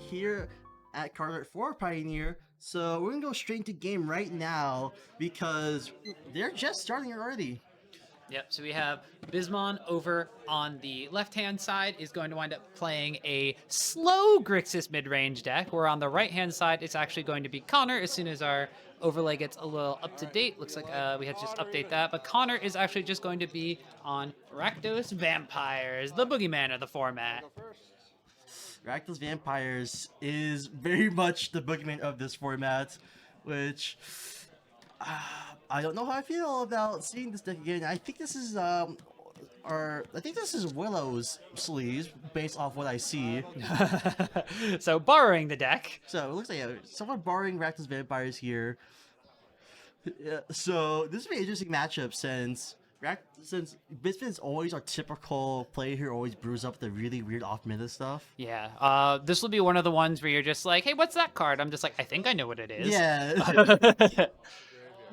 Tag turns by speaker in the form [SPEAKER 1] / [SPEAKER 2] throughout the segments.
[SPEAKER 1] here at card art for Pioneer. So we're gonna go straight into game right now because they're just starting already.
[SPEAKER 2] Yep, so we have Bismans over on the left-hand side is going to wind up playing a slow Grixis mid-range deck, where on the right-hand side it's actually going to be Connor as soon as our overlay gets a little up-to-date. Looks like we had to just update that, but Connor is actually just going to be on Rakdos Vampires, the boogeyman of the format.
[SPEAKER 1] Rakdos Vampires is very much the boogeyman of this format, which I don't know how I feel about seeing this deck again. I think this is Willow's sleeves based off what I see.
[SPEAKER 2] So borrowing the deck.
[SPEAKER 1] So it looks like someone borrowing Rakdos Vampires here. Yeah, so this will be an interesting matchup since Bismans always our typical player who always brews up the really weird off-meta stuff.
[SPEAKER 2] Yeah, this will be one of the ones where you're just like, hey, what's that card? I'm just like, I think I know what it is.
[SPEAKER 1] Yeah.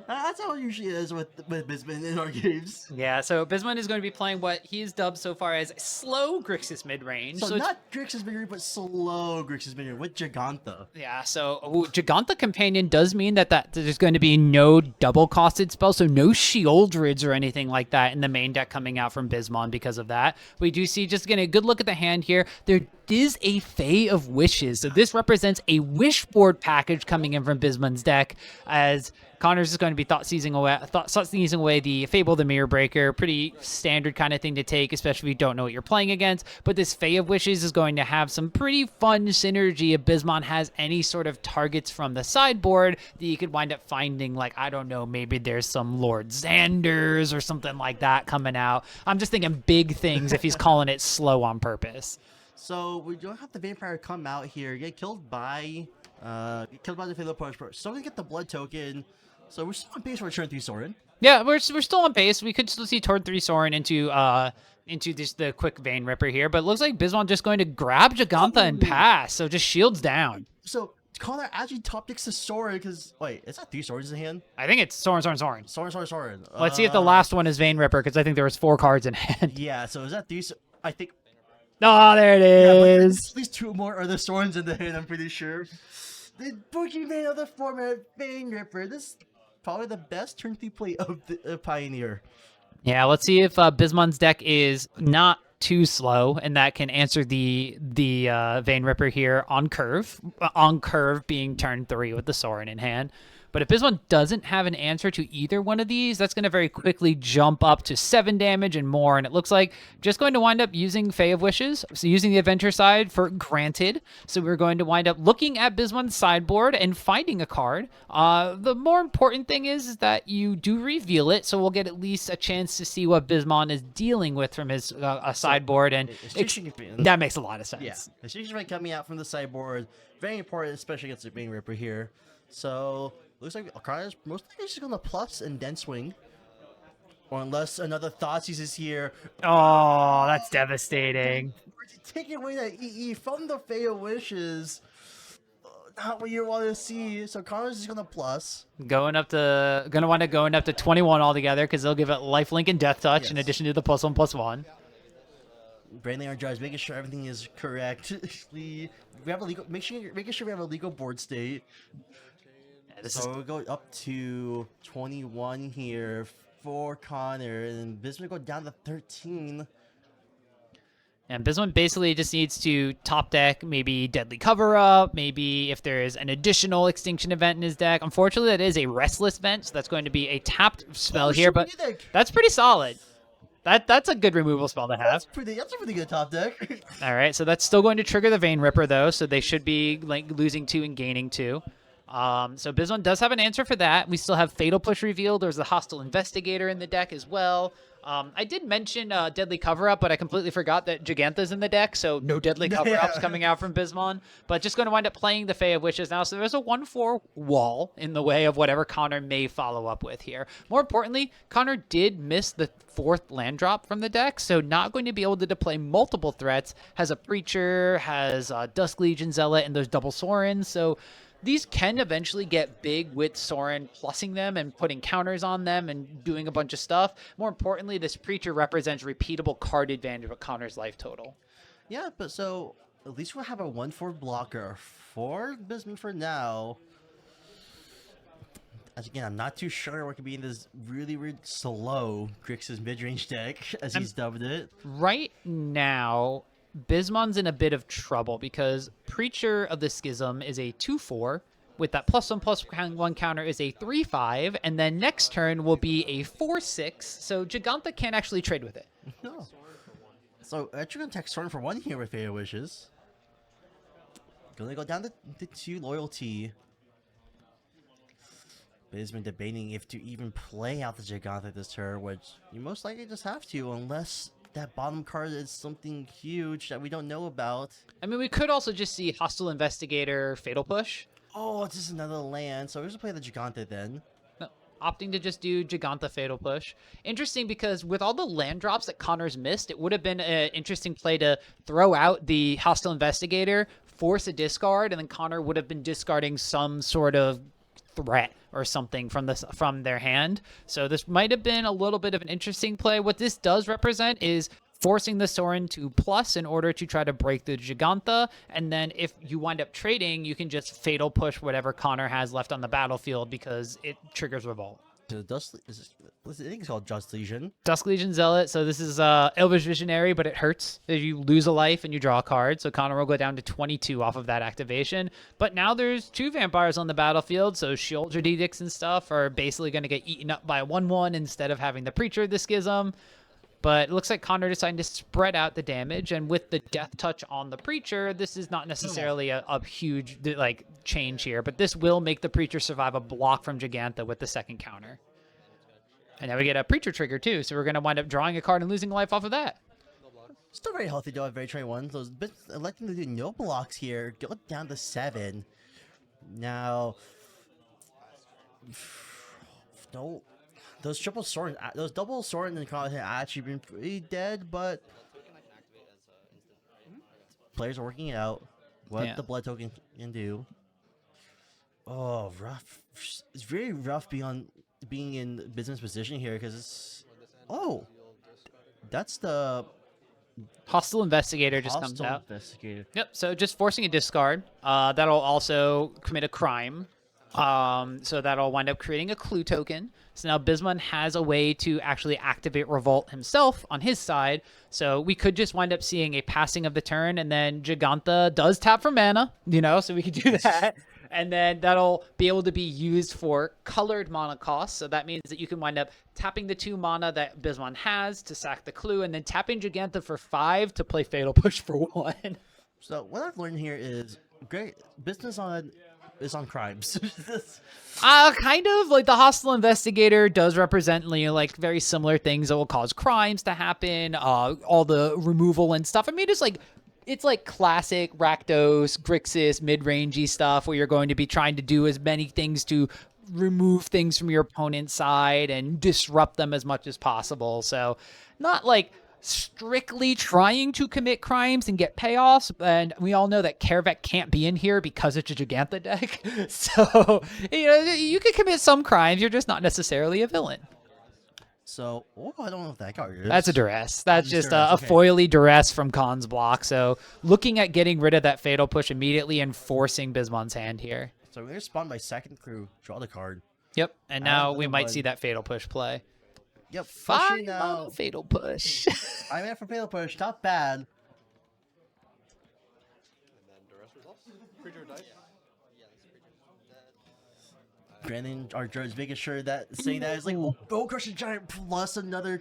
[SPEAKER 1] That's how it usually is with Bisman in our games.
[SPEAKER 2] Yeah, so Bisman is going to be playing what he's dubbed so far as slow Grixis mid-range.
[SPEAKER 1] So not Grixis mid-range, but slow Grixis mid-range with Giganta.
[SPEAKER 2] Yeah, so Giganta Companion does mean that there's going to be no double-costed spells, so no Shieldrids or anything like that in the main deck coming out from Bisman because of that. We do see, just getting a good look at the hand here, there is a FAE of Wishes. So this represents a wish board package coming in from Bisman's deck, as Connor's is going to be thought seizing away the Fable the Mirror Breaker. Pretty standard kind of thing to take, especially if you don't know what you're playing against. But this FAE of Wishes is going to have some pretty fun synergy if Bisman has any sort of targets from the sideboard that you could wind up finding, like, I don't know, maybe there's some Lord Xanders or something like that coming out. I'm just thinking big things if he's calling it slow on purpose.
[SPEAKER 1] So we don't have the vampire come out here, get killed by the Fatal Push. So we get the blood token. So we're still on pace for a turn 3 Sorin.
[SPEAKER 2] Yeah, we're still on pace. We could still see turn 3 Sorin into just the quick Vein Ripper here, but it looks like Bisman just going to grab Giganta and pass, so just shields down.
[SPEAKER 1] So Connor actually top decks the Sorin because wait, is that 3 Sorins in hand?
[SPEAKER 2] I think it's Sorin.
[SPEAKER 1] Sorin.
[SPEAKER 2] Let's see if the last one is Vein Ripper, because I think there was 4 cards in hand.
[SPEAKER 1] Yeah, so is that 3? I think.
[SPEAKER 2] Oh, there it is.
[SPEAKER 1] At least 2 more are the Sorins in the hand, I'm pretty sure. The boogeyman of the format, Vein Ripper. This probably the best turn 3 play of the Pioneer.
[SPEAKER 2] Yeah, let's see if Bisman's deck is not too slow and that can answer the Vein Ripper here on curve. On curve being turn 3 with the Sorin in hand. But if Bisman doesn't have an answer to either one of these, that's going to very quickly jump up to 7 damage and more. And it looks like just going to wind up using FAE of Wishes, so using the adventure side for granted. So we're going to wind up looking at Bisman's sideboard and finding a card. The more important thing is that you do reveal it, so we'll get at least a chance to see what Bisman is dealing with from his sideboard. And that makes a lot of sense.
[SPEAKER 1] Yeah, the Shishimite coming out from the sideboard, very important, especially against the Vein Ripper here. So looks like Connor's most likely just going to plus and then swing. Or unless another Thoughtseize is here.
[SPEAKER 2] Oh, that's devastating.
[SPEAKER 1] Taking away that EE from the FAE of Wishes. Not what you want to see. So Connor's is going to plus.
[SPEAKER 2] Going up to 21 altogether, because they'll give it lifelink and death touch in addition to the +1/+1.
[SPEAKER 1] Branding our drives, making sure everything is correct. we have a legal, making sure we have a legal board state. So we'll go up to 21 here for Connor, and Bisman go down to 13.
[SPEAKER 2] And Bisman basically just needs to top deck maybe Deadly Cover-Up, maybe if there is an additional Extinction event in his deck. Unfortunately, that is a Restless event, so that's going to be a tapped spell here, but that's pretty solid. That's a good removal spell to have.
[SPEAKER 1] That's a pretty good top deck.
[SPEAKER 2] All right, so that's still going to trigger the Vein Ripper, though, so they should be like losing 2 and gaining 2. So Bisman does have an answer for that. We still have Fatal Push revealed. There's a Hostile Investigator in the deck as well. I did mention Deadly Cover-Up, but I completely forgot that Giganta's in the deck, so no Deadly Cover-Ups coming out from Bisman. But just going to wind up playing the FAE of Wishes now, so there's a 1/4 wall in the way of whatever Connor may follow up with here. More importantly, Connor did miss the 4th land drop from the deck, so not going to be able to play multiple threats. Has a Preacher, has Dusk Legion Zealot, and those double Sorins, so these can eventually get big with Sorin plussing them and putting counters on them and doing a bunch of stuff. More importantly, this Preacher represents repeatable card advantage with Connor's life total.
[SPEAKER 1] Yeah, but so at least we'll have a 1/4 blocker for Bisman for now. As again, I'm not too sure what could be in this really, really slow Grixis mid-range deck, as he's dubbed it.
[SPEAKER 2] Right now, Bismon's in a bit of trouble because Preacher of the Schism is a 2/4. With that +1/+1 counter is a 3/5, and then next turn will be a 4/6. So Giganta can't actually trade with it.
[SPEAKER 1] No. So actually gonna text Soren for 1 here with Fatal Wishes. Gonna go down to 2 loyalty. But he's been debating if to even play out the Giganta this turn, which you most likely just have to, unless that bottom card is something huge that we don't know about.
[SPEAKER 2] I mean, we could also just see Hostile Investigator, Fatal Push.
[SPEAKER 1] Oh, it's just another land, so we're just gonna play the Giganta then.
[SPEAKER 2] No, opting to just do Giganta Fatal Push. Interesting because with all the land drops that Connor's missed, it would have been an interesting play to throw out the Hostile Investigator, force a discard, and then Connor would have been discarding some sort of threat or something from their hand. So this might have been a little bit of an interesting play. What this does represent is forcing the Soren to plus in order to try to break the Giganta, and then if you wind up trading, you can just Fatal Push whatever Connor has left on the battlefield because it triggers Revolt.
[SPEAKER 1] I think it's called Just Legion.
[SPEAKER 2] Dusk Legion Zealot, so this is Elvish Visionary, but it hurts. You lose a life and you draw a card, so Connor will go down to 22 off of that activation. But now there's 2 vampires on the battlefield, so Sheoldred Edicts and stuff are basically going to get eaten up by a 1/1 instead of having the Preacher of the Schism. But it looks like Connor decided to spread out the damage, and with the Death Touch on the Preacher, this is not necessarily a huge change here, but this will make the Preacher survive a block from Giganta with the second counter. And now we get a Preacher trigger too, so we're going to wind up drawing a card and losing life off of that.
[SPEAKER 1] Still very healthy though at very trade 1. Those electing to do no blocks here, go down to 7. Now, no. Those double sword and content actually been pretty dead, but players are working out what the blood token can do. Oh, rough! It's very rough being in business position here because it's that's the
[SPEAKER 2] Hostile Investigator just comes
[SPEAKER 1] Hostile
[SPEAKER 2] out.
[SPEAKER 1] Investigator.
[SPEAKER 2] Yep. So just forcing a discard. That'll also commit a crime. So that'll wind up creating a clue token. So now Bisman has a way to actually activate Revolt himself on his side. So we could just wind up seeing a passing of the turn, and then Giganta does tap for mana, so we could do that. And then that'll be able to be used for colored mana costs. So that means that you can wind up tapping the 2 mana that Bisman has to sack the clue, and then tapping Giganta for 5 to play Fatal Push for 1.
[SPEAKER 1] So what I've learned here is great business is on crimes.
[SPEAKER 2] Kind of like the Hostile Investigator does represent very similar things that will cause crimes to happen. All the removal and stuff. I mean, it's like classic Rakdos, Grixis, mid-rangey stuff where you're going to be trying to do as many things to remove things from your opponent's side and disrupt them as much as possible. So not like strictly trying to commit crimes and get payoffs, and we all know that Kervek can't be in here because it's a Giganta deck. So you can commit some crimes, you're just not necessarily a villain.
[SPEAKER 1] So I don't know if that card is.
[SPEAKER 2] That's a duress. That's just a foily duress from Khan's block. So looking at getting rid of that Fatal Push immediately and forcing Bisman's hand here.
[SPEAKER 1] So we're gonna spawn my second crew, draw the card.
[SPEAKER 2] Yep, and now we might see that Fatal Push play.
[SPEAKER 1] Yep,
[SPEAKER 2] 5 mana Fatal Push.
[SPEAKER 1] I'm in for Fatal Push, not bad. Brandon, our judge, making sure that saying that is like Bone Crusher Giant plus another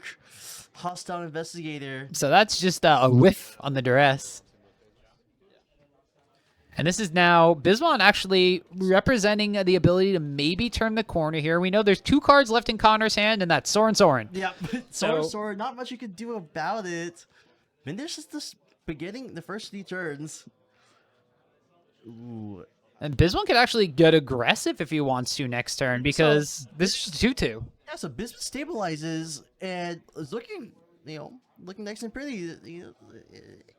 [SPEAKER 1] Hostile Investigator.
[SPEAKER 2] So that's just a whiff on the duress. And this is now Bisman actually representing the ability to maybe turn the corner here. We know there's 2 cards left in Connor's hand, and that's Soren.
[SPEAKER 1] Yep, Soren, not much you can do about it. I mean, there's just this beginning, the first 3 turns. Ooh.
[SPEAKER 2] And Bisman could actually get aggressive if he wants to next turn, because this is 2/2.
[SPEAKER 1] Yeah, so Bisman stabilizes and is looking, looking nice and pretty. You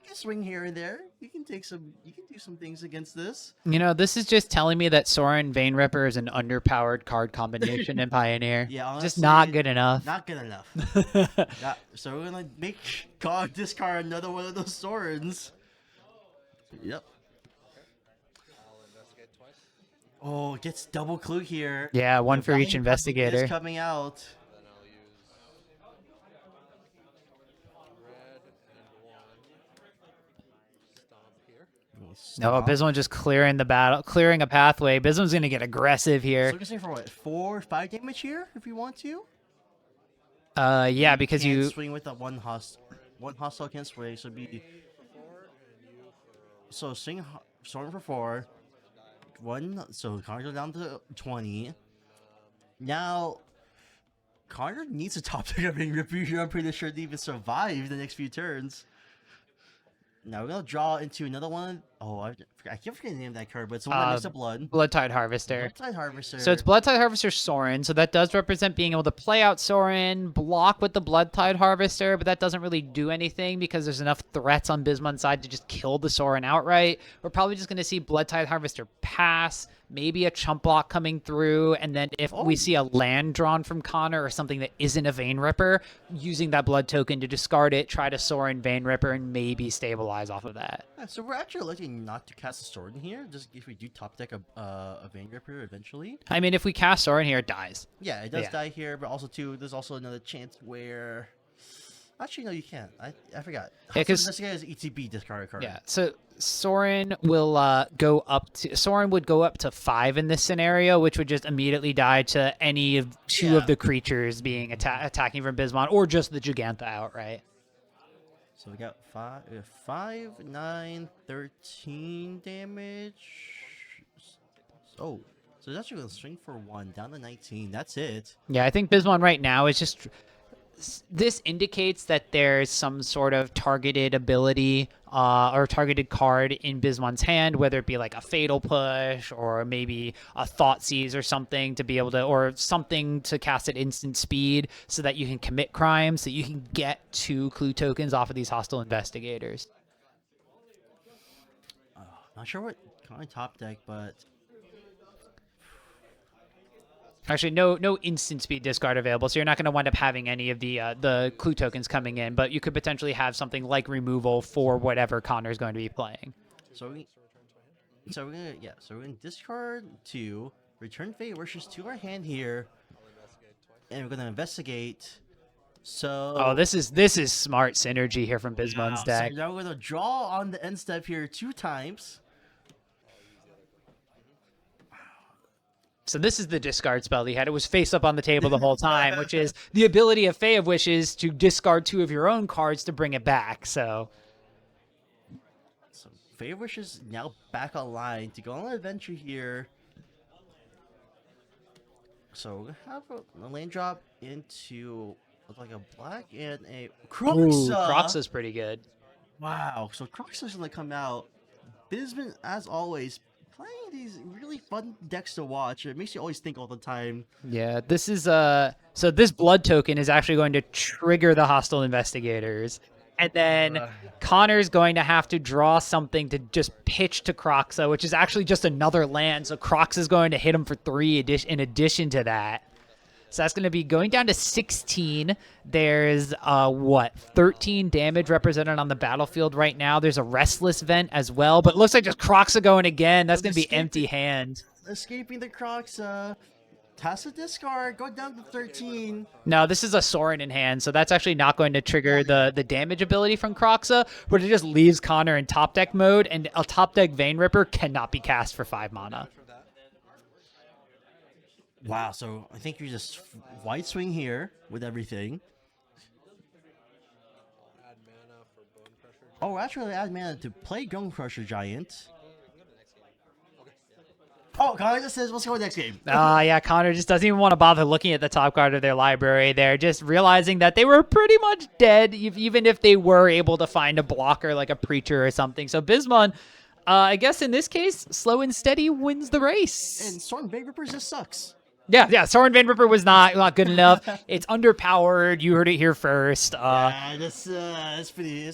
[SPEAKER 1] can swing here and there. You can do some things against this.
[SPEAKER 2] This is just telling me that Soren Vein Ripper is an underpowered card combination in Pioneer.
[SPEAKER 1] Yeah, honestly,
[SPEAKER 2] just not good enough.
[SPEAKER 1] Not good enough. So we're gonna discard another one of those Sorens. Yep. Oh, gets double clue here.
[SPEAKER 2] Yeah, one
[SPEAKER 1] The
[SPEAKER 2] for each
[SPEAKER 1] value
[SPEAKER 2] investigator.
[SPEAKER 1] is coming out.
[SPEAKER 2] No, Bismans just clearing the battle, clearing a pathway. Bisman's gonna get aggressive
[SPEAKER 1] So
[SPEAKER 2] here.
[SPEAKER 1] we can say for what, 4 or 5 damage here if you want to.
[SPEAKER 2] Yeah, because
[SPEAKER 1] Can't
[SPEAKER 2] you.
[SPEAKER 1] swing with that one hostile can swing, so be. So swing for 4. So Connor goes down to 20. Now, Connor needs a top deck of Ripper here. I'm pretty sure to even survive the next few turns. Now we're gonna draw into another one. Oh, I keep forgetting the name of that card, but it's the one that makes the blood.
[SPEAKER 2] Bloodtide Harvester.
[SPEAKER 1] Bloodtide Harvester.
[SPEAKER 2] So it's Bloodtide Harvester Sorin, so that does represent being able to play out Sorin, block with the Bloodtide Harvester, but that doesn't really do anything because there's enough threats on Bisman's side to just kill the Sorin outright. We're probably just going to see Bloodtide Harvester pass, maybe a chump block coming through, and then if we see a land drawn from Connor or something that isn't a Vein Ripper, using that blood token to discard it, try to Sorin Vein Ripper, and maybe stabilize off of that.
[SPEAKER 1] Yeah, so we're actually electing not to cast a sword in here, just if we do top deck a Vein Ripper eventually.
[SPEAKER 2] I mean, if we cast Sorin here, it dies.
[SPEAKER 1] Yeah, it does die here, but also too, there's also another chance where. Actually, no, you can't. I forgot.
[SPEAKER 2] Yeah, because
[SPEAKER 1] this guy has ETB discard a card.
[SPEAKER 2] Yeah, so Sorin will go up to Sorin would go up to 5 in this scenario, which would just immediately die to any of 2 of the creatures being attacking from Bisman, or just the Gigantha outright.
[SPEAKER 1] So we got 5, 9, 13 damage. Oh, so it's actually gonna swing for 1 down to 19. That's it.
[SPEAKER 2] Yeah, I think Bisman right now is just. This indicates that there's some sort of targeted ability or targeted card in Bisman's hand, whether it be like a Fatal Push or maybe a Thoughtseize or something to be able to, or something to cast at instant speed so that you can commit crimes, so you can get 2 clue tokens off of these hostile investigators.
[SPEAKER 1] Not sure what kind of top deck, but
[SPEAKER 2] actually no instant speed discard available, so you're not going to wind up having any of the clue tokens coming in, but you could potentially have something like removal for whatever Connor's going to be playing.
[SPEAKER 1] So we're gonna discard 2, return Fate Wishes to our hand here, and we're gonna investigate. So
[SPEAKER 2] this is smart synergy here from Bisman's deck.
[SPEAKER 1] So now we're gonna draw on the end step here 2 times.
[SPEAKER 2] So this is the discard spell he had. It was face up on the table the whole time, which is the ability of Fae of Wishes to discard 2 of your own cards to bring it back. So
[SPEAKER 1] Fae of Wishes now back online to go on an adventure here. So we're gonna have a land drop into like a black and a Croxa.
[SPEAKER 2] Croxa's pretty good.
[SPEAKER 1] Wow, so Croxa's gonna come out. Bisman, as always, playing these really fun decks to watch. It makes you always think all the time.
[SPEAKER 2] Yeah, this is so this blood token is actually going to trigger the hostile investigators. And then Connor's going to have to draw something to just pitch to Croxa, which is actually just another land. So Croxa's going to hit him for 3 in addition to that. So that's going to be going down to 16. There's, 13 damage represented on the battlefield right now. There's a Restless Vent as well, but it looks like just Croxa going again. That's going to be empty hand.
[SPEAKER 1] Escaping the Croxa. Has a discard. Go down to 13.
[SPEAKER 2] No, this is a Sorin in hand, so that's actually not going to trigger the damage ability from Croxa, but it just leaves Connor in top deck mode, and a top deck Vein Ripper cannot be cast for 5 mana.
[SPEAKER 1] Wow, so I think you just white swing here with everything. Oh, actually add mana to play Bone Crusher Giant. Oh, Connor just says, let's go next game.
[SPEAKER 2] Yeah, Connor just doesn't even want to bother looking at the top card of their library. They're just realizing that they were pretty much dead, even if they were able to find a blocker like a Preacher or something. So Bisman, I guess in this case, slow and steady wins the race.
[SPEAKER 1] And Storm Vein Ripper just sucks.
[SPEAKER 2] Yeah, Sorin Vein Ripper was not good enough. It's underpowered. You heard it here first.
[SPEAKER 1] Yeah, that's pretty...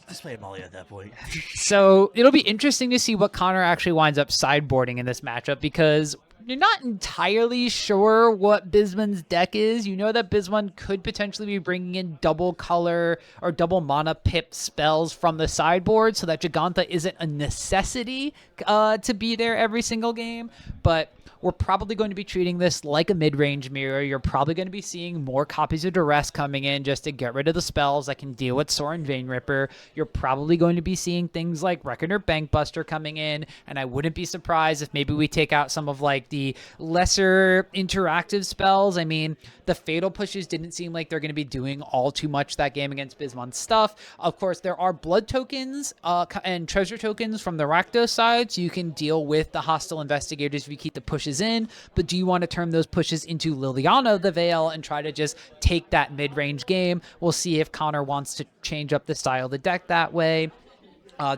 [SPEAKER 1] Just play Molly at that point.
[SPEAKER 2] So it'll be interesting to see what Connor actually winds up sideboarding in this matchup, because You're not entirely sure what Bisman's deck is. You know that Bisman could potentially be bringing in double color or double mana pip spells from the sideboard, so that Giganta isn't a necessity to be there every single game. But we're probably going to be treating this like a mid-range mirror. You're probably going to be seeing more copies of Duress coming in just to get rid of the spells that can deal with Sorin Vein Ripper. You're probably going to be seeing things like Reckoner Bankbuster coming in, and I wouldn't be surprised if maybe we take out some of like the lesser interactive spells. I mean, the Fatal Pushes didn't seem like they're going to be doing all too much that game against Bisman's stuff. Of course, there are blood tokens and treasure tokens from the Rakdos side, so you can deal with the hostile investigators if you keep the pushes in. But do you want to turn those pushes into Liliana the Veil and try to just take that mid-range game? We'll see if Connor wants to change up the style of the deck that way.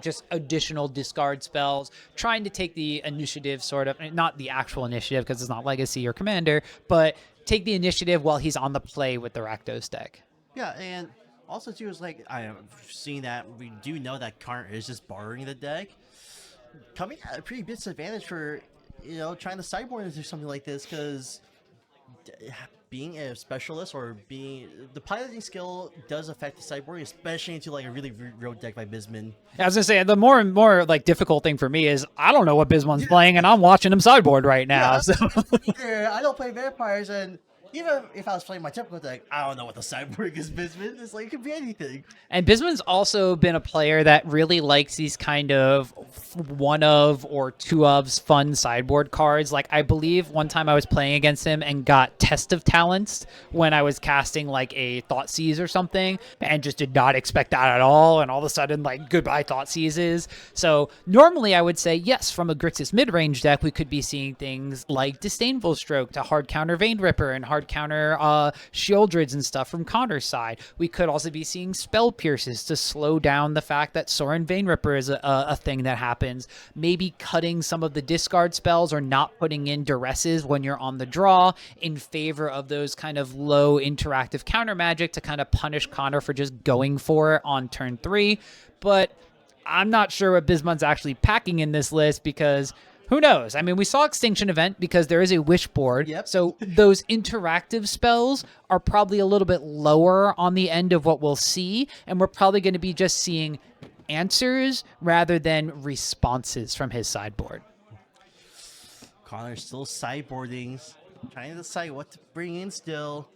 [SPEAKER 2] Just additional discard spells, trying to take the initiative, sort of, not the actual initiative because it's not Legacy or Commander, but take the initiative while he's on the play with the Rakdos deck.
[SPEAKER 1] Yeah, and also too is like I am seeing that we do know that Connor is just borrowing the deck, coming at a pretty disadvantage for trying to sideboard into something like this, because being a specialist or being the piloting skill does affect the sideboarding, especially into like a really real deck by Bisman.
[SPEAKER 2] I was gonna say the more and more like difficult thing for me is I don't know what Bisman's playing and I'm watching him sideboard right now.
[SPEAKER 1] Yeah,
[SPEAKER 2] so
[SPEAKER 1] I don't play vampires, and even if I was playing my typical deck, I don't know what the sideboard is. Bisman, it's like it could be anything.
[SPEAKER 2] And Bisman's also been a player that really likes these kind of one of or two ofs fun sideboard cards. Like I believe one time I was playing against him and got Test of Talents when I was casting like a Thoughtseize or something, and just did not expect that at all. And all of a sudden, like, goodbye Thoughtseizes. So normally I would say yes, from a Grixis mid-range deck, we could be seeing things like Disdainful Stroke to hard counter Vein Ripper and hard counter Shieldrids and stuff from Connor's side. We could also be seeing Spell Pierces to slow down the fact that Sorin Vein Ripper is a thing that happens. Maybe cutting some of the discard spells or not putting in Duresses when you're on the draw in favor of those kind of low interactive counter magic to kind of punish Connor for just going for it on turn 3. But I'm not sure what Bisman's actually packing in this list, because who knows? I mean, we saw Extinction Event because there is a wish board.
[SPEAKER 1] Yep.
[SPEAKER 2] So those interactive spells are probably a little bit lower on the end of what we'll see. And we're probably going to be just seeing answers rather than responses from his sideboard.
[SPEAKER 1] Connor's still sideboarding, trying to decide what to bring in still.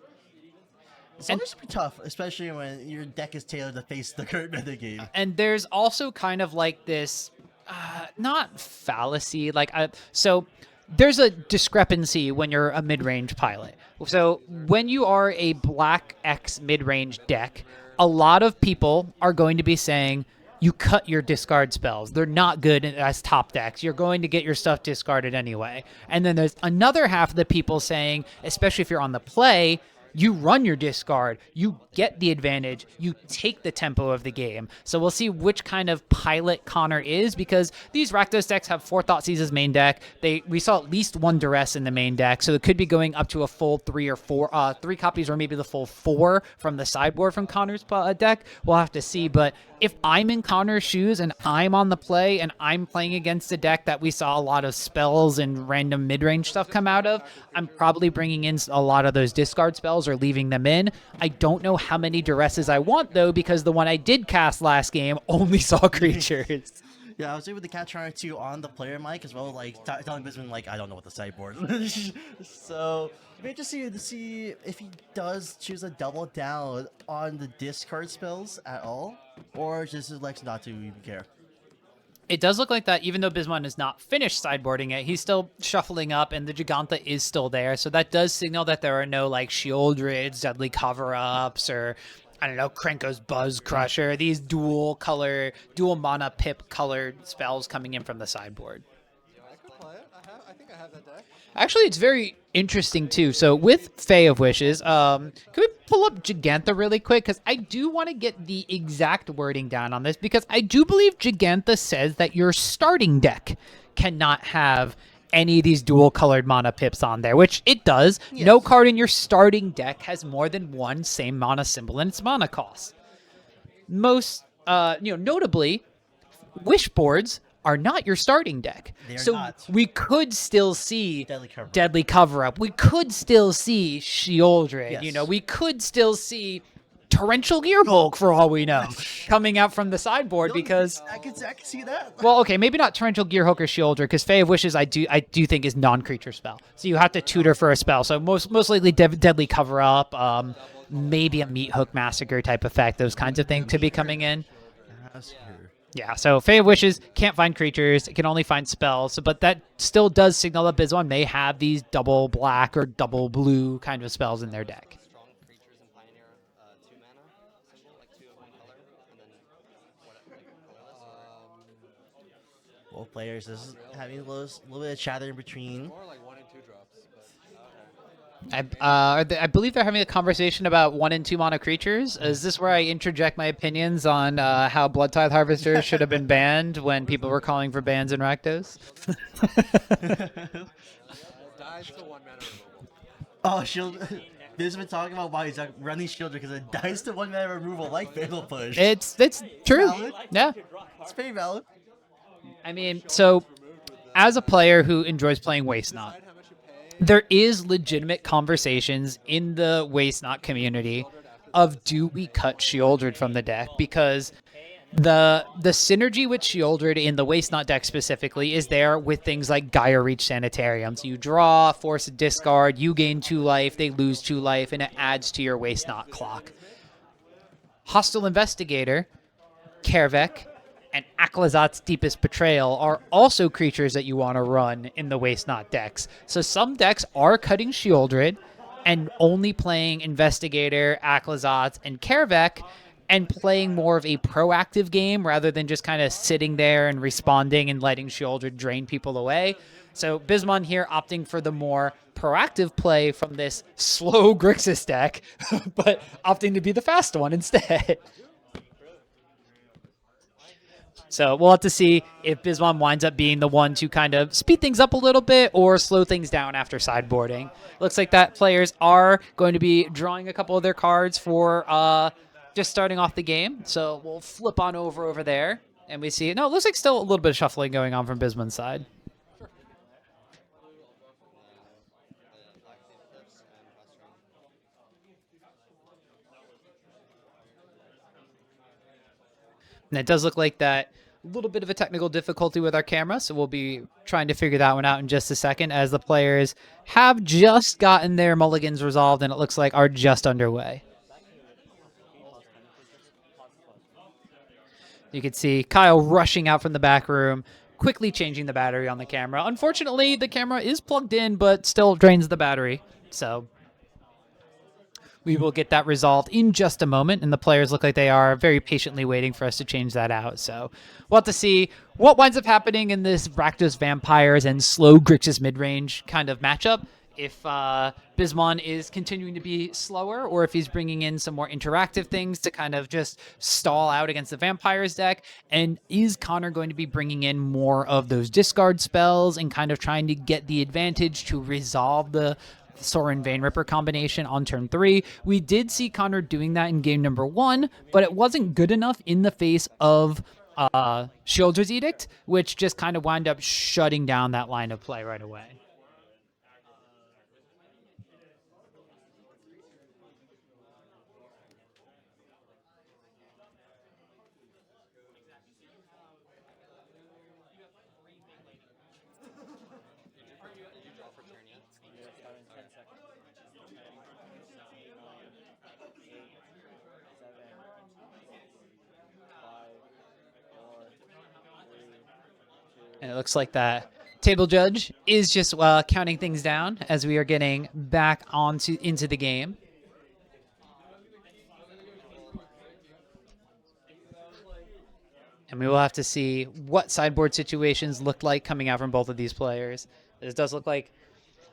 [SPEAKER 1] It's always pretty tough, especially when your deck is tailored to face the current meta game.
[SPEAKER 2] And there's also kind of like this not fallacy, like so there's a discrepancy when you're a mid-range pilot. So when you are a Black X mid-range deck, a lot of people are going to be saying you cut your discard spells. They're not good as top decks. You're going to get your stuff discarded anyway. And then there's another half of the people saying, especially if you're on the play, you run your discard, you get the advantage, you take the tempo of the game. So we'll see which kind of pilot Connor is, because these Rakdos decks have 4 Thoughtseizes main deck. We saw at least 1 Duress in the main deck, so it could be going up to a full 3 or 4, 3 copies, or maybe the full 4 from the sideboard from Connor's deck. We'll have to see, but if I'm in Connor's shoes and I'm on the play and I'm playing against a deck that we saw a lot of spells and random mid-range stuff come out of, I'm probably bringing in a lot of those discard spells or leaving them in. I don't know how many Duresses I want, though, because the one I did cast last game only saw creatures.
[SPEAKER 1] Yeah, I was able to catch her too on the player mic as well, like telling Bisman like I don't know what the sideboard is. So maybe just to see if he does choose to double down on the discard spells at all, or just elects not to even care.
[SPEAKER 2] It does look like that, even though Bisman is not finished sideboarding it, he's still shuffling up, and the Giganta is still there. So that does signal that there are no like Shieldrids, Deadly Cover-Ups, or I don't know, Krenko's Buzz Crusher, these dual mana pip colored spells coming in from the sideboard.
[SPEAKER 3] Yeah, I could play it. I think I have that deck.
[SPEAKER 2] Actually, it's very interesting too. So with FAE of Wishes, can we pull up Gigantha really quick? Because I do want to get the exact wording down on this, because I do believe Gigantha says that your starting deck cannot have any of these dual colored mana pips on there, which it does. Yes. No card in your starting deck has more than one same mana symbol in its mana cost. Most, notably, wish boards are not your starting deck.
[SPEAKER 1] They are
[SPEAKER 2] So
[SPEAKER 1] not.
[SPEAKER 2] we could still see
[SPEAKER 1] Deadly
[SPEAKER 2] Deadly Cover-Up. We could still see Shieldred. You know,
[SPEAKER 1] Yes.
[SPEAKER 2] we could still see Torrential Gearhulk, for all we know, coming out from the sideboard because...
[SPEAKER 1] I can see that.
[SPEAKER 2] Well, okay, maybe not Torrential Gearhulk or Shieldred, because FAE of Wishes I do think is non-creature spell. So you have to tutor for a spell. So most likely Deadly Cover-Up, maybe a Meat Hook Massacre type effect, those kinds of things to be coming in. Yeah, so FAE of Wishes can't find creatures, it can only find spells, but that still does signal that Bismans may have these double black or double blue kind of spells in their deck.
[SPEAKER 3] Strong creatures in Pioneer, 2 mana symbol, like 2 of one color, and then
[SPEAKER 1] Both players is having a little bit of chatter in between.
[SPEAKER 3] more like 1 and 2 drops.
[SPEAKER 2] I believe they're having a conversation about 1 and 2 mana creatures. Is this where I interject my opinions on how Blood Tithe Harvesters should have been banned when people were calling for bans in Rakdos?
[SPEAKER 3] Dies to 1 mana removal.
[SPEAKER 1] Oh, Shield. This has been talking about why he's running Shield because it dies to 1 mana removal like Fatal Push.
[SPEAKER 2] It's true.
[SPEAKER 1] Valid.
[SPEAKER 2] Yeah.
[SPEAKER 1] It's very valid.
[SPEAKER 2] I mean, so as a player who enjoys playing Waste Not, there is legitimate conversations in the Waste Not community of do we cut Shieldred from the deck, because the synergy with Shieldred in the Waste Not deck specifically is there with things like Gaia Reach Sanitarium. So you draw, force a discard, you gain 2 life, they lose 2 life, and it adds to your Waste Not clock. Hostile Investigator, Kervek, and Aklazat's Deepest Betrayal are also creatures that you want to run in the Waste Not decks. So some decks are cutting Shieldred and only playing Investigator, Aklazat's, and Kervek, and playing more of a proactive game rather than just kind of sitting there and responding and letting Shieldred drain people away. So Bismans here opting for the more proactive play from this slow Grixis deck, but opting to be the fast one instead. So we'll have to see if Bismans winds up being the one to kind of speed things up a little bit or slow things down after sideboarding. Looks like that players are going to be drawing a couple of their cards for just starting off the game. So we'll flip on over there, and we see, no, it looks like still a little bit of shuffling going on from Bismans' side. And it does look like that little bit of a technical difficulty with our camera, so we'll be trying to figure that one out in just a second, as the players have just gotten their mulligans resolved and it looks like are just underway. You can see Kyle rushing out from the back room, quickly changing the battery on the camera. Unfortunately, the camera is plugged in, but still drains the battery, so we will get that resolved in just a moment, and the players look like they are very patiently waiting for us to change that out. So we'll have to see what winds up happening in this Rakdos Vampires and slow Grixis midrange kind of matchup. If Bismans is continuing to be slower, or if he's bringing in some more interactive things to kind of just stall out against the Vampires deck, and is Connor going to be bringing in more of those discard spells and kind of trying to get the advantage to resolve the Sorin Vein Ripper combination on turn 3. We did see Connor doing that in game number 1, but it wasn't good enough in the face of Shieldred's Edict, which just kind of wound up shutting down that line of play right away. And it looks like that table judge is just counting things down as we are getting back into the game. And we will have to see what sideboard situations look like coming out from both of these players. This does look like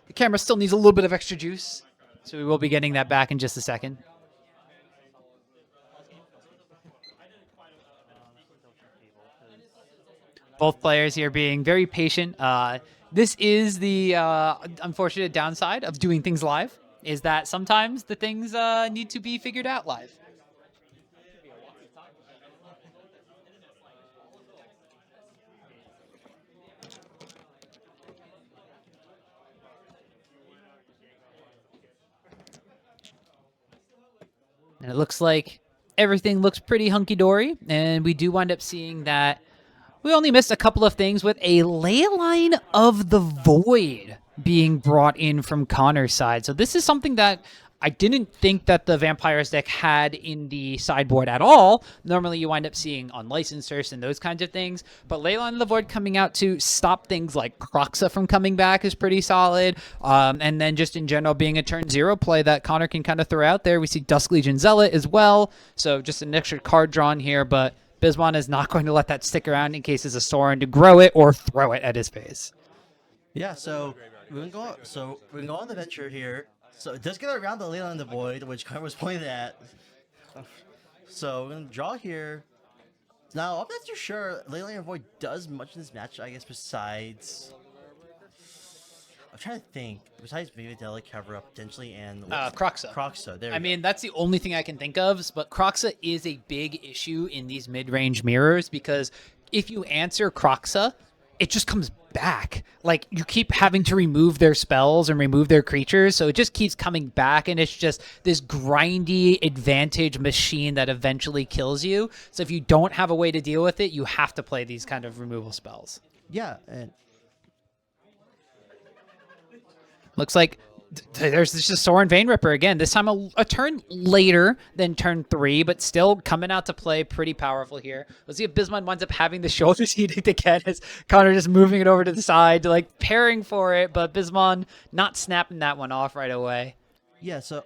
[SPEAKER 2] the camera still needs a little bit of extra juice, so we will be getting that back in just a second. Both players here being very patient. This is the unfortunate downside of doing things live, is that sometimes the things need to be figured out live. And it looks like everything looks pretty hunky-dory, and we do wind up seeing that we only missed a couple of things with a Leyline of the Void being brought in from Connor's side. So this is something that I didn't think that the Vampires deck had in the sideboard at all. Normally you wind up seeing unlicensed Surfs and those kinds of things, but Leyline of the Void coming out to stop things like Croxa from coming back is pretty solid. And then just in general being a turn 0 play that Connor can kind of throw out there. We see Dusk Legion Zealot as well, so just an extra card drawn here, but Bismans is not going to let that stick around in case it's a Sorin to grow it or throw it at his face.
[SPEAKER 1] Yeah, so we can go on the venture here. So it does get around the Leyline of the Void, which Connor was pointed at. So we're gonna draw here. Now I'm not too sure Leyline of the Void does much in this match, I guess, besides I'm trying to think. Besides maybe Delic cover up potentially and
[SPEAKER 2] Croxa.
[SPEAKER 1] Croxa, there
[SPEAKER 2] I mean, that's the only thing I can think of, but Croxa is a big issue in these mid-range mirrors because if you answer Croxa, it just comes back. Like, you keep having to remove their spells and remove their creatures, so it just keeps coming back, and it's just this grindy advantage machine that eventually kills you. So if you don't have a way to deal with it, you have to play these kind of removal spells.
[SPEAKER 1] Yeah, and
[SPEAKER 2] looks like there's just a Sorin Vein Ripper again. This time a turn later than turn 3, but still coming out to play pretty powerful here. Let's see if Bismans winds up having the shoulders edict again as Connor just moving it over to the side, like pairing for it, but Bismans not snapping that one off right away.
[SPEAKER 1] yeah, so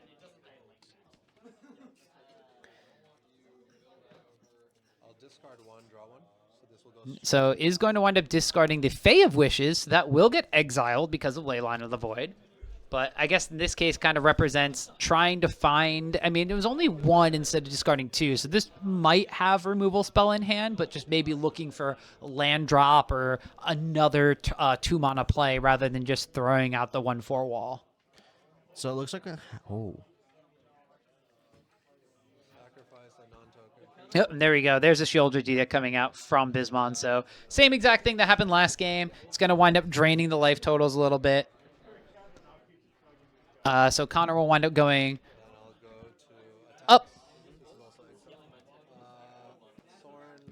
[SPEAKER 2] So is going to wind up discarding the FAE of Wishes. That will get exiled because of Leyline of the Void. But I guess in this case kind of represents trying to find... I mean, it was only 1 instead of discarding 2. So this might have removal spell in hand, but just maybe looking for land drop or another 2-mana play rather than just throwing out the 1/4 wall.
[SPEAKER 1] So it looks like
[SPEAKER 2] Yep, and there we go. There's a Shoulder Deed coming out from Bismans. So same exact thing that happened last game. It's going to wind up draining the life totals a little bit. So Connor will wind up going up.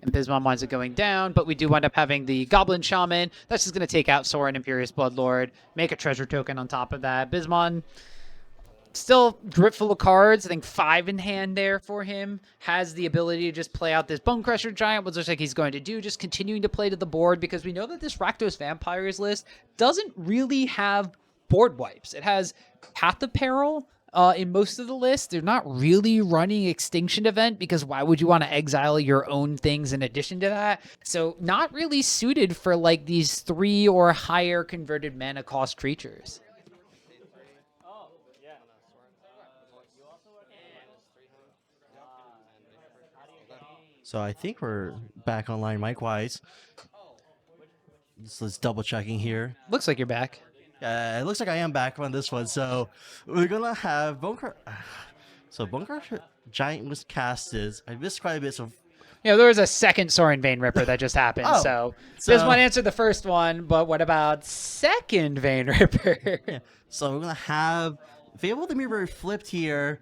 [SPEAKER 2] And Bismans winds up going down, but we do wind up having the Goblin Shaman. That's just going to take out Sorin Imperious Bloodlord, make a treasure token on top of that. Bismans still grip full of cards. I think 5 in hand there for him. Has the ability to just play out this Bone Crusher Giant, which looks like he's going to do. Just continuing to play to the board because we know that this Rakdos Vampires list doesn't really have board wipes. It has Path of Peril in most of the list. They're not really running Extinction Event because why would you want to exile your own things in addition to that? So not really suited for like these 3 or higher converted mana cost creatures.
[SPEAKER 1] So I think we're back online mic-wise. Let's double checking here.
[SPEAKER 2] Looks like you're back.
[SPEAKER 1] It looks like I am back on this one. So we're gonna have Bone Crusher Giant was casted. I missed quite a bit. So
[SPEAKER 2] Yeah, there was a second Sorin Vein Ripper that just happened.
[SPEAKER 1] Oh,
[SPEAKER 2] so
[SPEAKER 1] so-
[SPEAKER 2] this one answered the first one, but what about second Vein Ripper?
[SPEAKER 1] yeah. So we're gonna have Fable the Mirror flipped here.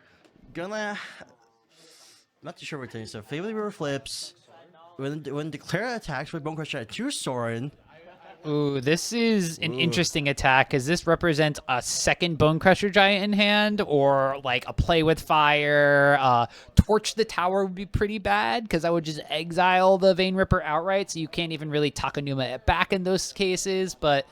[SPEAKER 1] Not too sure what to do. So Fable the Mirror flips. When declare attacks with Bone Crusher at 2 Sorin.
[SPEAKER 2] Ooh, this is an interesting attack because this represents a second Bone Crusher Giant in hand or like a play with fire. Torch the Tower would be pretty bad because I would just exile the Vein Ripper outright, so you can't even really Takanuma it back in those cases. But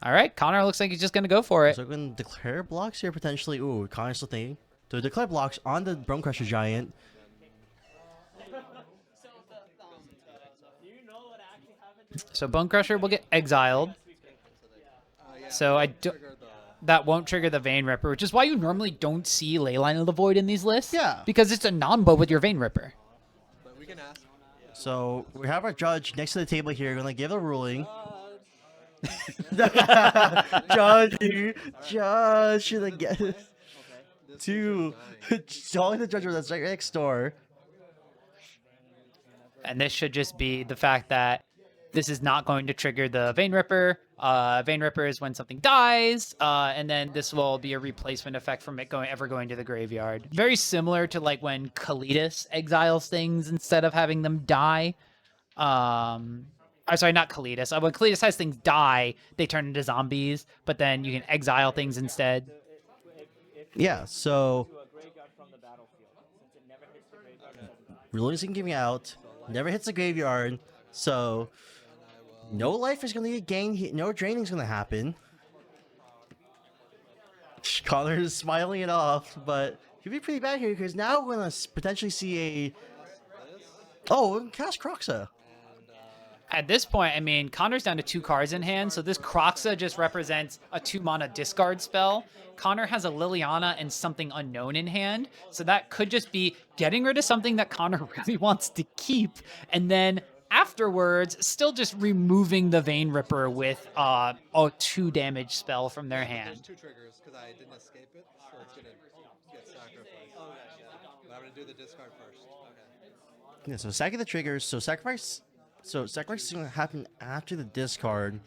[SPEAKER 2] all right, Connor looks like he's just going to go for it.
[SPEAKER 1] So we're gonna declare blocks here potentially. Ooh, Connor's still thinking. So declare blocks on the Bone Crusher Giant.
[SPEAKER 2] So Bone Crusher will get exiled. So that won't trigger the Vein Ripper, which is why you normally don't see Leyline of the Void in these lists.
[SPEAKER 1] Yeah.
[SPEAKER 2] Because it's a non-bow with your Vein Ripper.
[SPEAKER 1] So we have our judge next to the table here. Gonna give a ruling. Judge should have get to calling the judge that's right next door.
[SPEAKER 2] And this should just be the fact that This is not going to trigger the Vein Ripper. Vein Ripper is when something dies, and then this will be a replacement effect from it ever going to the graveyard. Very similar to like when Kalidas exiles things instead of having them die. I'm sorry, not Kalidas. When Kalidas has things die, they turn into zombies, but then you can exile things instead.
[SPEAKER 1] Yeah, so releasing giving out, never hits the graveyard, so no life is gonna get gained, no draining is gonna happen. Connor is smiling it off, but he'd be pretty bad here because now we're gonna potentially see a cast Croxa.
[SPEAKER 2] At this point, I mean, Connor's down to 2 cards in hand, so this Croxa just represents a 2-mana discard spell. Connor has a Liliana and something unknown in hand, so that could just be getting rid of something that Connor really wants to keep, and then afterwards, still just removing the Vein Ripper with a 2 damage spell from their hand.
[SPEAKER 4] There's 2 triggers because I didn't escape it, so it's gonna get sacrificed. But I'm gonna do the discard first. Okay.
[SPEAKER 1] Yeah, so sacking the triggers, so sacrifice is gonna happen after the discard.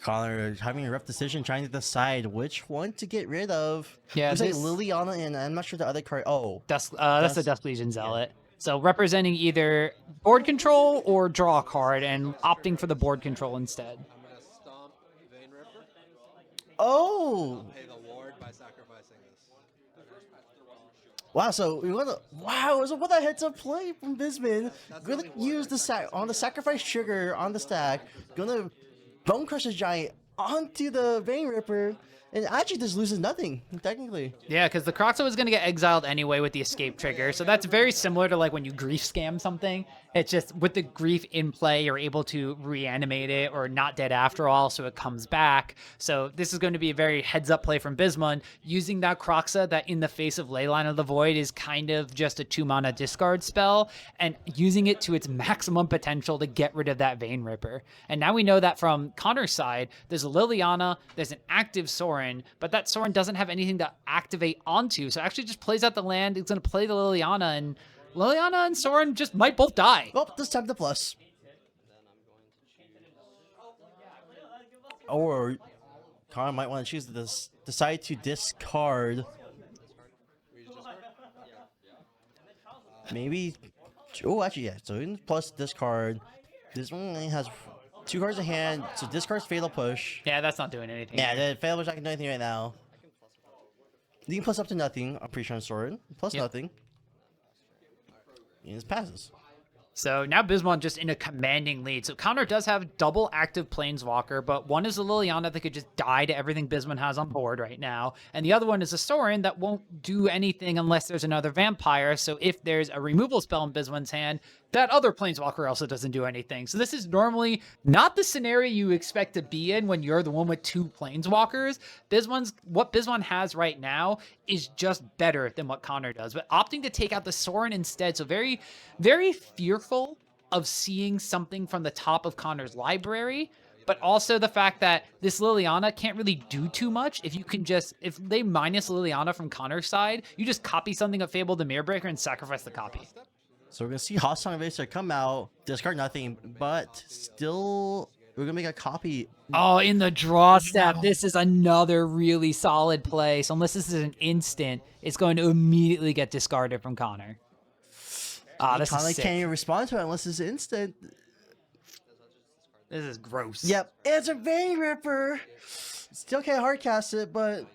[SPEAKER 1] Connor having a rough decision trying to decide which one to get rid of.
[SPEAKER 2] Yeah,
[SPEAKER 1] looks like
[SPEAKER 2] this-
[SPEAKER 1] Liliana, and I'm not sure the other card. Oh,
[SPEAKER 2] That's the Dusk Legion Zealot. So representing either board control or draw a card, and opting for the board control instead.
[SPEAKER 4] I'm gonna stomp Vein Ripper.
[SPEAKER 1] oh,
[SPEAKER 4] Pay the ward by sacrificing this.
[SPEAKER 1] wow! So we want to So what a heads up play from Bisman. Gonna use the sacrifice trigger on the stack. Gonna Bone Crush this giant onto the Vein Ripper, and actually just loses nothing technically.
[SPEAKER 2] Yeah, because the Croxa was going to get exiled anyway with the escape trigger. So that's very similar to like when you grief scam something. It's just with the grief in play, you're able to reanimate it or not dead after all, so it comes back. So this is going to be a very heads up play from Bisman, using that Croxa that in the face of Leyline of the Void is kind of just a 2-mana discard spell, and using it to its maximum potential to get rid of that Vein Ripper. And now we know that from Connor's side, there's a Liliana, there's an active Sorin, but that Sorin doesn't have anything to activate onto, so it actually just plays out the land. It's going to play the Liliana, and Liliana and Sorin just might both die.
[SPEAKER 1] Well, this time the plus. Or Connor might want to choose this. Decide to discard. Maybe. Oh, actually, yeah. So in plus discard. This one only has 2 cards in hand. So discards Fatal Push.
[SPEAKER 2] Yeah, that's not doing anything.
[SPEAKER 1] Yeah, the Fatal Push, I can do anything right now. You can plus up to nothing. I'm pretty sure on Sorin. Plus
[SPEAKER 2] Yep.
[SPEAKER 1] nothing. And it passes.
[SPEAKER 2] So now Bismon just in a commanding lead. So Connor does have double active Planeswalker, but one is a Liliana that could just die to everything Bismon has on board right now. And the other one is a Sorin that won't do anything unless there's another Vampire. So if there's a removal spell in Bismon's hand, that other Planeswalker also doesn't do anything. So this is normally not the scenario you expect to be in when you're the one with 2 Planeswalkers. What Bismon has right now is just better than what Connor does. But opting to take out the Sorin instead, so very, very fearful of seeing something from the top of Connor's library, but also the fact that this Liliana can't really do too much. If they minus Liliana from Connor's side, you just copy something of Fable the Mirrorbreaker and sacrifice the copy.
[SPEAKER 1] So we're gonna see Hostile Invader come out, discard nothing, but still we're gonna make a copy.
[SPEAKER 2] Oh, in the draw step, this is another really solid play. So unless this is an instant, it's going to immediately get discarded from Connor. This
[SPEAKER 1] Connor
[SPEAKER 2] is sick.
[SPEAKER 1] can't even respond to it unless it's instant.
[SPEAKER 2] This is gross.
[SPEAKER 1] Yep, it's a Vein Ripper. Still can't hardcast it, but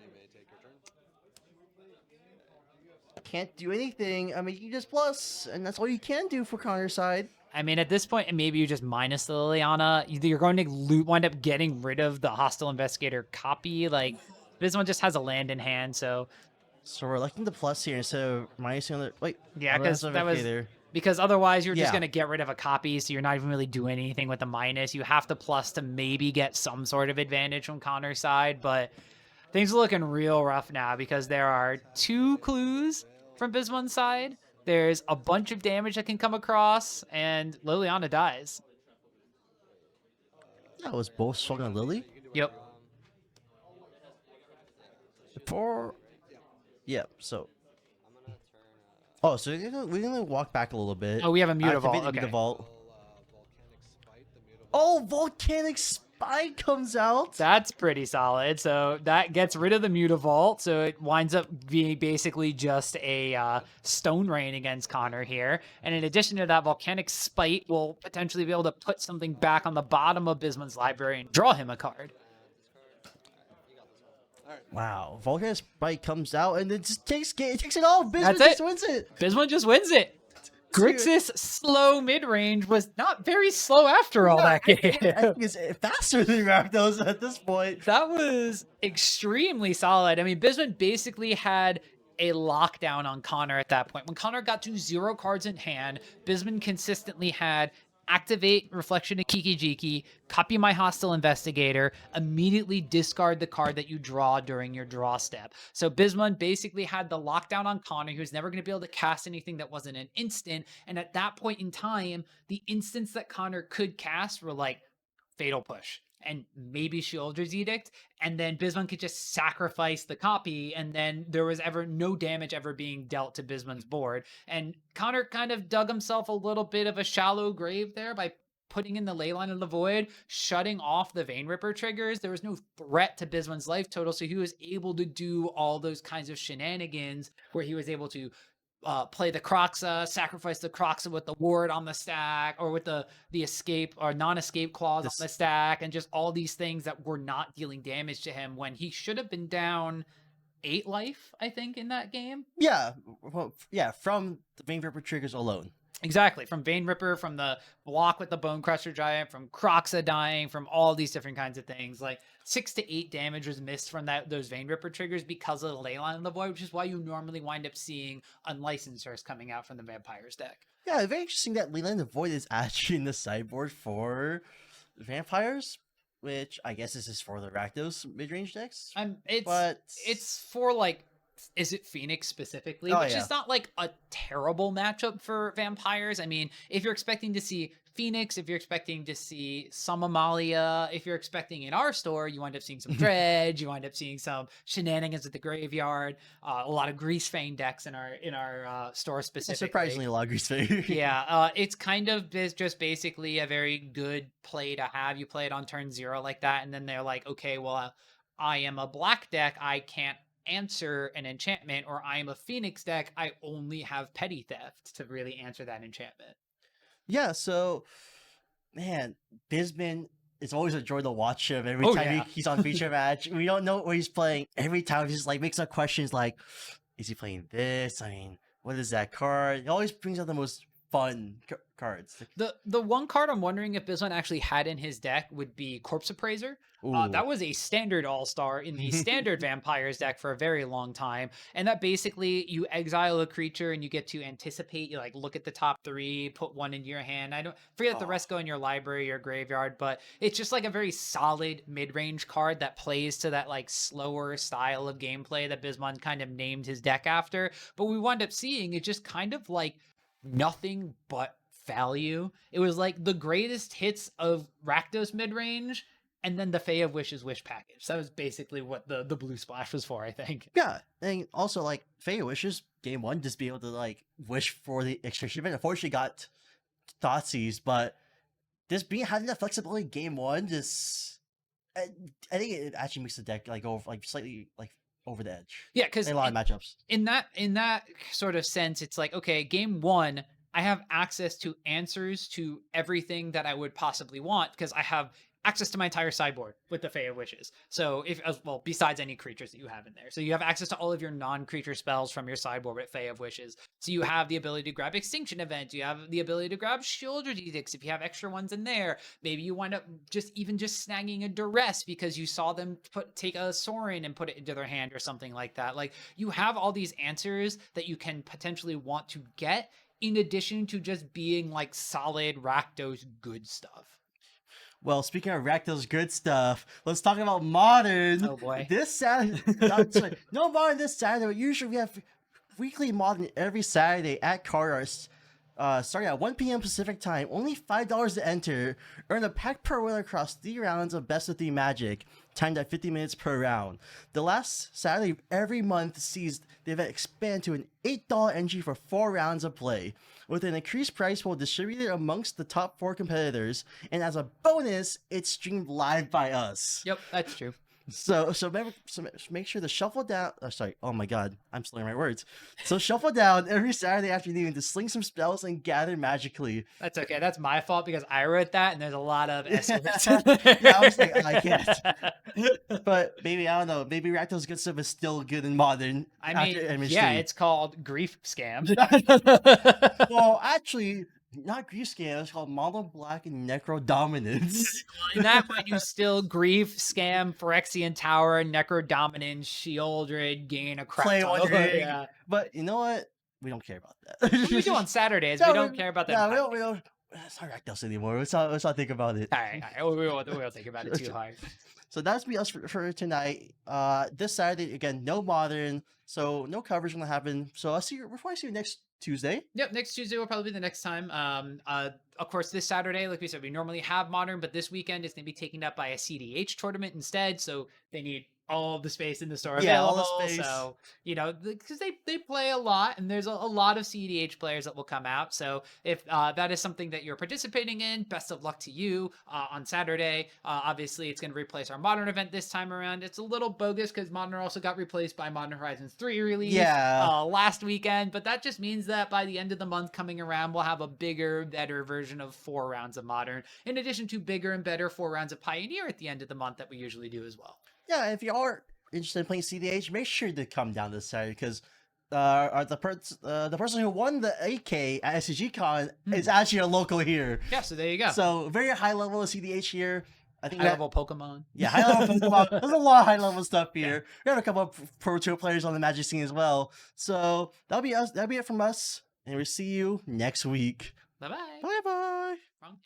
[SPEAKER 1] can't do anything. I mean, you just plus, and that's all you can do for Connor's side.
[SPEAKER 2] I mean, at this point, maybe you just minus the Liliana. You're going to wind up getting rid of the Hostile Investigator copy. Like, this one just has a land in hand, so...
[SPEAKER 1] So we're electing the plus here instead of minusing the... Wait.
[SPEAKER 2] Yeah, because
[SPEAKER 1] that's
[SPEAKER 2] that was...
[SPEAKER 1] Investigator.
[SPEAKER 2] Because otherwise, you're just
[SPEAKER 1] Yeah.
[SPEAKER 2] going to get rid of a copy, so you're not even really doing anything with the minus. You have to plus to maybe get some sort of advantage from Connor's side, but things are looking real rough now because there are 2 clues from Bismon's side. There's a bunch of damage that can come across, and Liliana dies.
[SPEAKER 1] That was both swung on Lily.
[SPEAKER 2] Yep.
[SPEAKER 1] Yep, so... Oh, so we're gonna walk back a little bit.
[SPEAKER 2] Oh, we have a
[SPEAKER 1] Activate
[SPEAKER 2] Mutavault.
[SPEAKER 1] the
[SPEAKER 2] Okay.
[SPEAKER 1] Mutavault.
[SPEAKER 4] Volcanic Spite, the mutable.
[SPEAKER 1] Oh, Volcanic Spike comes out.
[SPEAKER 2] That's pretty solid. So that gets rid of the Mutavault. So it winds up being basically just a Stone Rain against Connor here. And in addition to that, Volcanic Spite will potentially be able to put something back on the bottom of Bisman's library and draw him a card.
[SPEAKER 1] Wow, Volcanic Spike comes out and it just takes it all. Bisman
[SPEAKER 2] That's
[SPEAKER 1] just
[SPEAKER 2] it.
[SPEAKER 1] wins it.
[SPEAKER 2] Bisman just wins it. Grixis slow mid-range was not very slow after all that game.
[SPEAKER 1] I think it's faster than Rakdos at this point.
[SPEAKER 2] That was extremely solid. I mean, Bisman basically had a lockdown on Connor at that point. When Connor got to 0 cards in hand, Bisman consistently had activate Reflection of Kiki-Jiki, copy my Hostile Investigator, immediately discard the card that you draw during your draw step. So Bisman basically had the lockdown on Connor. He was never going to be able to cast anything that wasn't an instant. And at that point in time, the instants that Connor could cast were like Fatal Push and maybe Sheoldred's Edict, and then Bisman could just sacrifice the copy, and then there was ever no damage ever being dealt to Bisman's board. And Connor kind of dug himself a little bit of a shallow grave there by putting in the Leyline of the Void, shutting off the Vein Ripper triggers. There was no threat to Bisman's life total, so he was able to do all those kinds of shenanigans where he was able to play the Croxa, sacrifice the Croxa with the ward on the stack, or with the escape or non-escape clause on the stack, and just all these things that were not dealing damage to him when he should have been down 8 life, I think, in that game.
[SPEAKER 1] Yeah, well, yeah, from the Vein Ripper triggers alone.
[SPEAKER 2] Exactly, from Vein Ripper, from the block with the Bone Crusher Giant, from Croxa dying, from all these different kinds of things. Like 6 to 8 damage was missed from those Vein Ripper triggers because of the Leyline of the Void, which is why you normally wind up seeing Unlicensors coming out from the Vampires deck.
[SPEAKER 1] Yeah, very interesting that Leyline of the Void is actually in the sideboard for Vampires, which I guess this is for the Rakdos mid-range decks.
[SPEAKER 2] It's for like, is it Phoenix specifically?
[SPEAKER 1] Oh,
[SPEAKER 2] which
[SPEAKER 1] yeah.
[SPEAKER 2] is not like a terrible matchup for Vampires. I mean, if you're expecting to see Phoenix, if you're expecting to see some Amalia, if you're expecting in our store, you wind up seeing some Dredge, you wind up seeing some shenanigans at the graveyard, a lot of Grease Fang decks in our store specifically.
[SPEAKER 1] Surprisingly, a lot of Grease Fang.
[SPEAKER 2] Yeah, it's kind of just basically a very good play to have. You play it on turn 0 like that, and then they're like, okay, well, I am a black deck, I can't answer an enchantment, or I am a Phoenix deck, I only have Petty Theft to really answer that enchantment.
[SPEAKER 1] Yeah, so, man, Bisman, it's always a joy to watch him every
[SPEAKER 2] Oh,
[SPEAKER 1] time
[SPEAKER 2] yeah.
[SPEAKER 1] he's on feature match. We don't know what he's playing. Every time he just like makes up questions like, is he playing this? I mean, what is that card? He always brings out the most fun cards.
[SPEAKER 2] The one card I'm wondering if Bisman actually had in his deck would be Corpse Appraiser. That was a standard all-star in the standard Vampires deck for a very long time. And that basically, you exile a creature and you get to anticipate, you like look at the top 3, put 1 into your hand. I don't forget the rest go in your library or graveyard, but it's just like a very solid mid-range card that plays to that like slower style of gameplay that Bisman kind of named his deck after. But we wound up seeing it just kind of like nothing but value. It was like the greatest hits of Rakdos mid-range, and then the FAE of Wishes wish package. That was basically what the blue splash was for, I think.
[SPEAKER 1] Yeah, and also like FAE wishes game 1 just be able to like wish for the extraction event. Unfortunately, got Thoughtseize, but this being having that flexibility game 1 just I think it actually makes the deck like go like slightly like over the edge.
[SPEAKER 2] Yeah, because
[SPEAKER 1] in a lot of matchups.
[SPEAKER 2] In that sort of sense, it's like, okay, game 1, I have access to answers to everything that I would possibly want because I have access to my entire sideboard with the FAE of Wishes. So well, besides any creatures that you have in there. So you have access to all of your non-creature spells from your sideboard with FAE of Wishes. So you have the ability to grab Extinction Event. You have the ability to grab Sheoldred's Edicts if you have extra ones in there. Maybe you wind up just snagging a Duress because you saw them take a Sorin and put it into their hand or something like that. Like, you have all these answers that you can potentially want to get in addition to just being like solid Rakdos good stuff.
[SPEAKER 1] Well, speaking of Rakdos good stuff, let's talk about Modern.
[SPEAKER 2] Oh boy.
[SPEAKER 1] This Saturday, no Modern this Saturday, but usually we have weekly Modern every Saturday at Card Arts. starting at 1 p.m. Pacific time, only $5 to enter. Earn a pack per winner across 3 rounds of Best of 3 Magic, timed at 50 minutes per round. The last Saturday of every month sees the event expand to an $8 entry for 4 rounds of play. With an increased price pool distributed amongst the top 4 competitors, and as a bonus, it's streamed live by us.
[SPEAKER 2] Yep, that's true.
[SPEAKER 1] So make sure to shuffle down. Oh, sorry. Oh my God, I'm slurring my words. So shuffle down every Saturday afternoon to sling some spells and gather magically.
[SPEAKER 2] That's okay. That's my fault because I wrote that, and there's a lot of estimates.
[SPEAKER 1] Yeah, I was like, oh, I can't. But maybe I don't know. Maybe Rakdos good stuff is still good in modern.
[SPEAKER 2] I mean,
[SPEAKER 1] after
[SPEAKER 2] yeah,
[SPEAKER 1] MH3.
[SPEAKER 2] it's called grief scam.
[SPEAKER 1] Well, actually, not grief scam. It's called Mono Black and Necro Dominance.
[SPEAKER 2] In that one, you still grief scam Phyrexian Tower, Necro Dominance, Shieldred, gain a crap
[SPEAKER 1] Play
[SPEAKER 2] ton.
[SPEAKER 1] one ring.
[SPEAKER 2] Yeah.
[SPEAKER 1] But you know what? We don't care about that.
[SPEAKER 2] What do we do on Saturdays?
[SPEAKER 1] No,
[SPEAKER 2] we don't care about that.
[SPEAKER 1] Yeah, we don't. It's not Rakdos anymore. Let's not think about it.
[SPEAKER 2] All right. We won't think about it too hard.
[SPEAKER 1] So that's be us for tonight. This Saturday again, no modern, so no coverage gonna happen. So we'll probably see you next Tuesday.
[SPEAKER 2] Yep, next Tuesday will probably be the next time. Of course, this Saturday, like we said, we normally have modern, but this weekend is going to be taken up by a CDH tournament instead. So they need all of the space in the store
[SPEAKER 1] Yeah, all
[SPEAKER 2] available.
[SPEAKER 1] the space.
[SPEAKER 2] So, you know, because they play a lot, and there's a lot of CDH players that will come out. So if that is something that you're participating in, best of luck to you on Saturday. Obviously, it's going to replace our modern event this time around. It's a little bogus because modern also got replaced by Modern Horizons 3 release last weekend, but that just means that by the end of the month coming around, we'll have a bigger, better version of 4 rounds of modern, in addition to bigger and better 4 rounds of Pioneer at the end of the month that we usually do as well.
[SPEAKER 1] Yeah, if you are interested in playing CDH, make sure to come down this Saturday because the person who won the AK at SCG Con is actually a local here.
[SPEAKER 2] Yeah, so there you go.
[SPEAKER 1] So very high level of CDH here. I think
[SPEAKER 2] high level Pokemon.
[SPEAKER 1] Yeah, high level Pokemon. There's a lot of high level stuff here. We have a couple of Pro Tour players on the Magic scene as well. So that'll be us. That'll be it from us, and we'll see you next week.
[SPEAKER 2] Bye bye.
[SPEAKER 1] Bye bye.
[SPEAKER 2] Wrong.